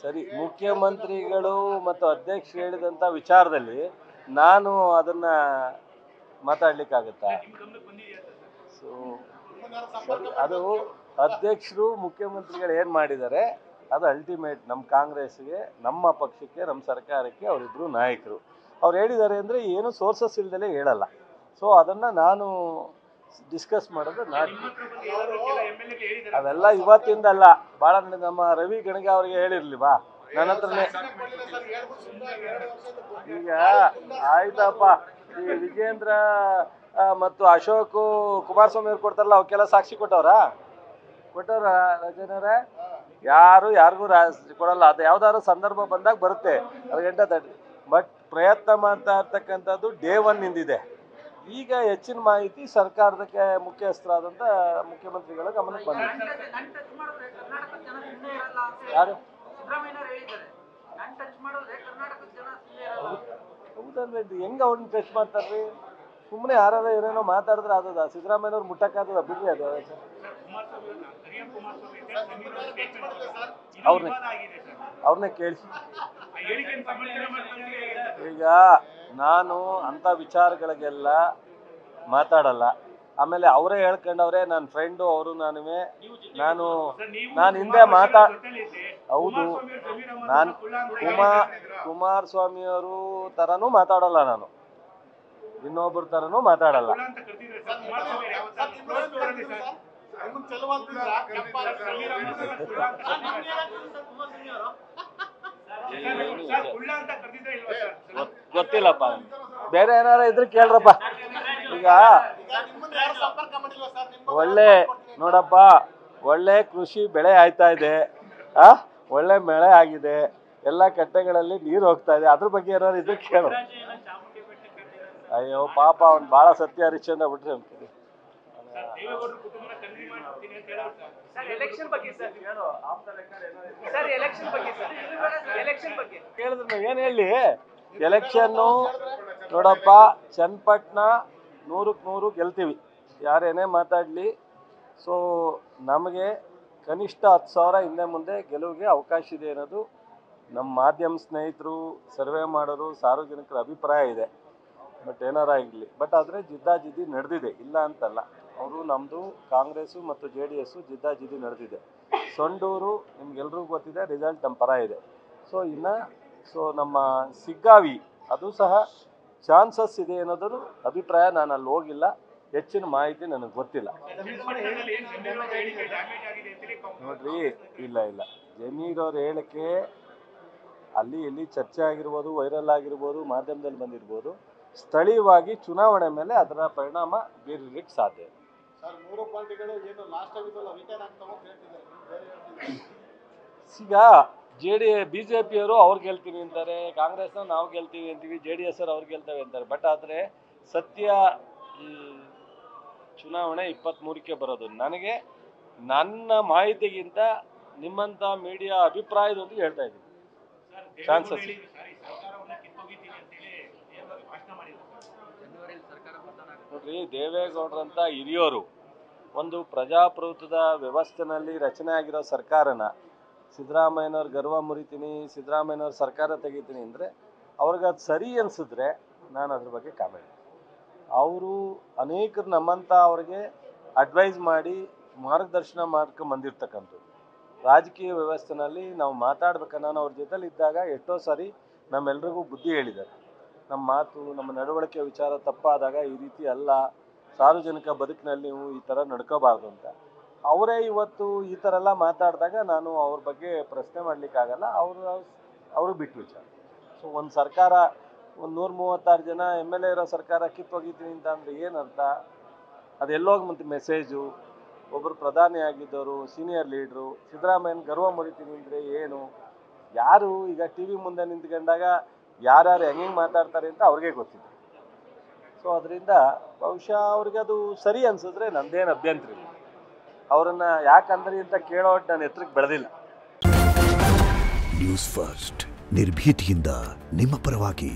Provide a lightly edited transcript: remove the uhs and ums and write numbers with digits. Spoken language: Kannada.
ಸರಿ, ಮುಖ್ಯಮಂತ್ರಿಗಳು ಮತ್ತು ಅಧ್ಯಕ್ಷರು ಹೇಳಿದಂಥ ವಿಚಾರದಲ್ಲಿ ನಾನು ಅದನ್ನ ಮಾತಾಡ್ಲಿಕ್ಕಾಗತ್ತಾ? ಸೊ ಸರಿ, ಅದು ಅಧ್ಯಕ್ಷರು ಮುಖ್ಯಮಂತ್ರಿಗಳು ಏನು ಮಾಡಿದ್ದಾರೆ ಅದು ಅಲ್ಟಿಮೇಟ್ ನಮ್ಮ ಕಾಂಗ್ರೆಸ್ಗೆ, ನಮ್ಮ ಪಕ್ಷಕ್ಕೆ, ನಮ್ಮ ಸರ್ಕಾರಕ್ಕೆ ಅವರಿಬ್ಬರು ನಾಯಕರು. ಅವ್ರು ಹೇಳಿದ್ದಾರೆ ಅಂದರೆ ಏನು ಸೋರ್ಸಸ್ ಇಲ್ದಲೇ ಹೇಳಲ್ಲ. ಸೊ ಅದನ್ನು ನಾನು ಡಿಸ್ಕಸ್ ಮಾಡೋದು ಅವೆಲ್ಲ ಇವತ್ತಿಂದ ಅಲ್ಲ, ಭಾಳ ನಮ್ಮ ರವಿ ಗಣಗ ಅವ್ರಿಗೆ ಹೇಳಿರ್ಲಿವಾ ನನ್ನ ಹತ್ರನೇ. ಈಗ ಆಯ್ತಪ್ಪ, ಈ ವಿಜೇಂದ್ರ ಮತ್ತು ಅಶೋಕ್ ಕುಮಾರಸ್ವಾಮಿ ಅವ್ರು ಕೊಡ್ತಾರಲ್ಲ, ಅವಕ್ಕೆಲ್ಲ ಸಾಕ್ಷಿ ಕೊಟ್ಟವ್ರ ರಜನರೇ? ಯಾರಿಗೂ ಕೊಡಲ್ಲ. ಅದು ಯಾವ್ದಾದ್ರು ಸಂದರ್ಭ ಬಂದಾಗ ಬರುತ್ತೆ, ಅದು ಗಂಟೆ ತಡ್ರಿ. ಬಟ್ ಪ್ರಯತ್ನ ಮಾಡ್ತಾ ಇರ್ತಕ್ಕಂಥದ್ದು ಡೇ ಒನ್ ನಿಂದಿದೆ. ಈಗ ಹೆಚ್ಚಿನ ಮಾಹಿತಿ ಸರ್ಕಾರದಕ್ಕೆ ಮುಖ್ಯಸ್ಥರಾದಂಥ ಮುಖ್ಯಮಂತ್ರಿಗಳ ಗಮನಕ್ಕೆ ಬಂದಿದೆ. ಯಾರು ಹೌದಲ್ವೇನ್ರಿ? ಹೆಂಗೆ ಅವ್ರನ್ನ ಟಚ್ ಮಾಡ್ತಾರ್ರಿ? ಸುಮ್ಮನೆ ಯಾರು ಏನೇನೋ ಮಾತಾಡಿದ್ರೆ ಅದದ ಸಿದ್ದರಾಮಯ್ಯವ್ರು ಮುಟ್ಟಕ್ಕಾಗದ? ಬಿಡ್ರಿ ಅದು. ಅವ್ರನ್ನೇ ಕೇಳಿ. ಈಗ ನಾನು ಅಂಥ ವಿಚಾರಗಳಿಗೆಲ್ಲ ಮಾತಾಡಲ್ಲ. ಆಮೇಲೆ ಅವರೇ ಹೇಳ್ಕೊಂಡವ್ರೆ, ನನ್ನ ಫ್ರೆಂಡು ಅವರು ನಾನು ಹಿಂದೆ ಹೌದು, ನಾನು ಕುಮಾರಸ್ವಾಮಿಯವರು ಥರನೂ ಮಾತಾಡಲ್ಲ, ನಾನು ಇನ್ನೊಬ್ಬರ ಥರನೂ ಮಾತಾಡಲ್ಲ. ಗೊತ್ತಿಲ್ಲಪ್ಪ, ಬೇರೆ ಏನಾರ ಇದ್ರೆ ಕೇಳ್ರಪ್ಪ. ಈಗ ನೋಡಪ್ಪ, ಒಳ್ಳೆ ಕೃಷಿ ಬೆಳೆ ಆಯ್ತಾ ಇದೆ, ಒಳ್ಳೆ ಮಳೆ ಆಗಿದೆ, ಎಲ್ಲ ಕಟ್ಟೆಗಳಲ್ಲಿ ನೀರು ಹೋಗ್ತಾ ಇದೆ, ಅದ್ರ ಬಗ್ಗೆ ಏನಾರು ಇದ್ರೆ ಕೇಳು. ಅಯ್ಯೋ ಪಾಪ, ಅವ್ನು ಭಾಳ ಸತ್ಯ ಹರಿಶ್ಚಂದ್ರ ಬಿಟ್ರಿ ಅಂತೀನಿ. ಕೇಳಿದ್ರೆ ಏನ್ ಹೇಳಿ? ಎಲೆಕ್ಷನ್ನು ನೋಡಪ್ಪ, ಚನ್ನಪಟ್ಟಣ 100ಕ್ಕೆ 100 ಗೆಲ್ತೀವಿ, ಯಾರೇನೇ ಮಾತಾಡಲಿ. ಸೊ ನಮಗೆ ಕನಿಷ್ಠ 10,000 ಹಿಂದೆ ಮುಂದೆ ಗೆಲುವಿಗೆ ಅವಕಾಶ ಇದೆ ಅನ್ನೋದು ನಮ್ಮ ಮಾಧ್ಯಮ ಸ್ನೇಹಿತರು, ಸರ್ವೆ ಮಾಡೋರು, ಸಾರ್ವಜನಿಕರ ಅಭಿಪ್ರಾಯ ಇದೆ. ಬಟ್ ಏನಾರ ಆಗಲಿ, ಬಟ್ ಆದರೆ ಜಿದ್ದಾಜಿದ್ದಿ ನಡೆದಿದೆ, ಇಲ್ಲ ಅಂತಲ್ಲ. ಅವರು ನಮ್ಮದು ಕಾಂಗ್ರೆಸ್ಸು ಮತ್ತು JDS ಜಿದ್ದಾಜಿದ್ದಿ ನಡೆದಿದೆ. ಸೊಂಡೂರು ನಿಮ್ಗೆಲ್ರಿಗೂ ಗೊತ್ತಿದೆ, ರಿಸಲ್ಟ್ ನಮ್ಮ ಪರ ಇದೆ. ಸೊ ನಮ್ಮ ಸಿಗ್ಗಾವಿ ಅದು ಸಹ ಚಾನ್ಸಸ್ ಇದೆ ಅನ್ನೋದ್ರ ಅಭಿಪ್ರಾಯ. ನಾನು ಅಲ್ಲಿ ಹೋಗಿಲ್ಲ, ಹೆಚ್ಚಿನ ಮಾಹಿತಿ ನನಗೆ ಗೊತ್ತಿಲ್ಲ. ನೋಡ್ರಿ, ಇಲ್ಲ ಜಮೀರ್ ಅವ್ರ ಹೇಳಿಕೆ ಅಲ್ಲಿ ಎಲ್ಲಿ ಚರ್ಚೆ ಆಗಿರ್ಬೋದು, ವೈರಲ್ ಆಗಿರ್ಬೋದು, ಮಾಧ್ಯಮದಲ್ಲಿ ಬಂದಿರ್ಬೋದು. ಸ್ಥಳೀಯವಾಗಿ ಚುನಾವಣೆ ಮೇಲೆ ಅದರ ಪರಿಣಾಮ ಬೀರಲಿಕ್ಕೆ ಸಾಧ್ಯ. ಈಗ BJPಯವರು ಅವ್ರು ಗೆಲ್ತೀವಿ ಅಂತಾರೆ, ಕಾಂಗ್ರೆಸ್ನ ನಾವು ಗೆಲ್ತೀವಿ ಅಂತೀವಿ, JDS ಅವ್ರು ಅವ್ರು ಗೆಲ್ತೇವೆ ಅಂತಾರೆ. ಬಟ್ ಆದರೆ ಸತ್ಯ ಈ ಚುನಾವಣೆ 23ಕ್ಕೆ ಬರೋದು. ನನಗೆ ನನ್ನ ಮಾಹಿತಿಗಿಂತ ನಿಮ್ಮಂಥ ಮೀಡಿಯಾ ಅಭಿಪ್ರಾಯದೊಂದಿಗೆ ಹೇಳ್ತಾ ಇದ್ದೀನಿ. ಚಾನ್ಸಸ್ ನೋಡ್ರಿ, ದೇವೇಗೌಡರಂಥ ಹಿರಿಯೋರು ಒಂದು ಪ್ರಜಾಪ್ರಭುತ್ವದ ವ್ಯವಸ್ಥೆನಲ್ಲಿ ರಚನೆ ಆಗಿರೋ ಸರ್ಕಾರನ ಸಿದ್ದರಾಮಯ್ಯನವ್ರ ಗರ್ವ ಮುರಿತೀನಿ, ಸಿದ್ದರಾಮಯ್ಯನವ್ರ ಸರ್ಕಾರ ತೆಗಿತೀನಿ ಅಂದರೆ ಅವ್ರಿಗೆ ಅದು ಸರಿ ಅನಿಸಿದ್ರೆ ನಾನು ಅದ್ರ ಬಗ್ಗೆ ಕಾಮೆಂಟ್. ಅವರು ಅನೇಕರು ನಮ್ಮಂಥ ಅವ್ರಿಗೆ ಅಡ್ವೈಸ್ ಮಾಡಿ ಮಾರ್ಗದರ್ಶನ ಮಾಡ್ಕೊಂಬಂದಿರ್ತಕ್ಕಂಥದ್ದು. ರಾಜಕೀಯ ವ್ಯವಸ್ಥೆನಲ್ಲಿ ನಾವು ಮಾತಾಡ್ಬೇಕನ್ನ ಅವ್ರ ಜೊತೆಲಿ ಇದ್ದಾಗ ಎಷ್ಟೋ ಸಾರಿ ನಮ್ಮೆಲ್ರಿಗೂ ಬುದ್ಧಿ ಹೇಳಿದ್ದಾರೆ. ನಮ್ಮ ಮಾತು, ನಮ್ಮ ನಡವಳಿಕೆ ವಿಚಾರ ತಪ್ಪಾದಾಗ ಈ ರೀತಿ ಅಲ್ಲ, ಸಾರ್ವಜನಿಕ ಬದುಕಿನಲ್ಲಿ ನೀವು ಈ ಥರ ನಡ್ಕೋಬಾರ್ದು ಅಂತ ಅವರೇ ಇವತ್ತು ಈ ಥರ ಎಲ್ಲ ಮಾತಾಡಿದಾಗ ನಾನು ಅವ್ರ ಬಗ್ಗೆ ಪ್ರಶ್ನೆ ಮಾಡಲಿಕ್ಕಾಗಲ್ಲ. ಅವರು ಬಿಟ್ಟು ವಿಚಾರ. ಸೊ ಒಂದು ಸರ್ಕಾರ, ಒಂದು 136 ಜನ MLA ಇರೋ ಸರ್ಕಾರ ಕಿತ್ತೋಗಿದ್ದೀನಿ ಅಂತ ಅಂದರೆ ಏನರ್ಥ? ಅದೆಲ್ಲೋಗಿ ಮತ್ತು ಮೆಸೇಜು. ಒಬ್ಬರು ಪ್ರಧಾನಿ ಆಗಿದ್ದವರು, ಸೀನಿಯರ್ ಲೀಡ್ರು, ಸಿದ್ದರಾಮಯ್ಯನ ಗರ್ವ ಮುರಿತೀನಿ ಅಂದರೆ ಏನು? ಯಾರು ಈಗ TV ಮುಂದೆ ನಿಂತ್ಕೊಂಡಾಗ ಯಾರ್ಯಾರು ಹೆಂಗೆ ಮಾತಾಡ್ತಾರೆ ಅಂತ ಅವ್ರಿಗೆ ಗೊತ್ತಿದೆ. ಸೊ ಅದರಿಂದ ಬಹುಶಃ ಅವ್ರಿಗೆ ಅದು ಸರಿ ಅನಿಸಿದ್ರೆ ನಂದೇನು ಅಭ್ಯಂತರ ಇಲ್ಲ. ಅವರನ್ನು ಯಾಕಂದ್ರಿ ಅಂತ ಕೇಳೋಟ್ಟು ನಾನು ಎತ್ತರಕ್ಕೆ ಬೆಳೆದಿಲ್ಲ. ನ್ಯೂಸ್ ಫಸ್ಟ್, ನಿರ್ಭೀತಿಯಿಂದ ನಿಮ್ಮ ಪರವಾಗಿ.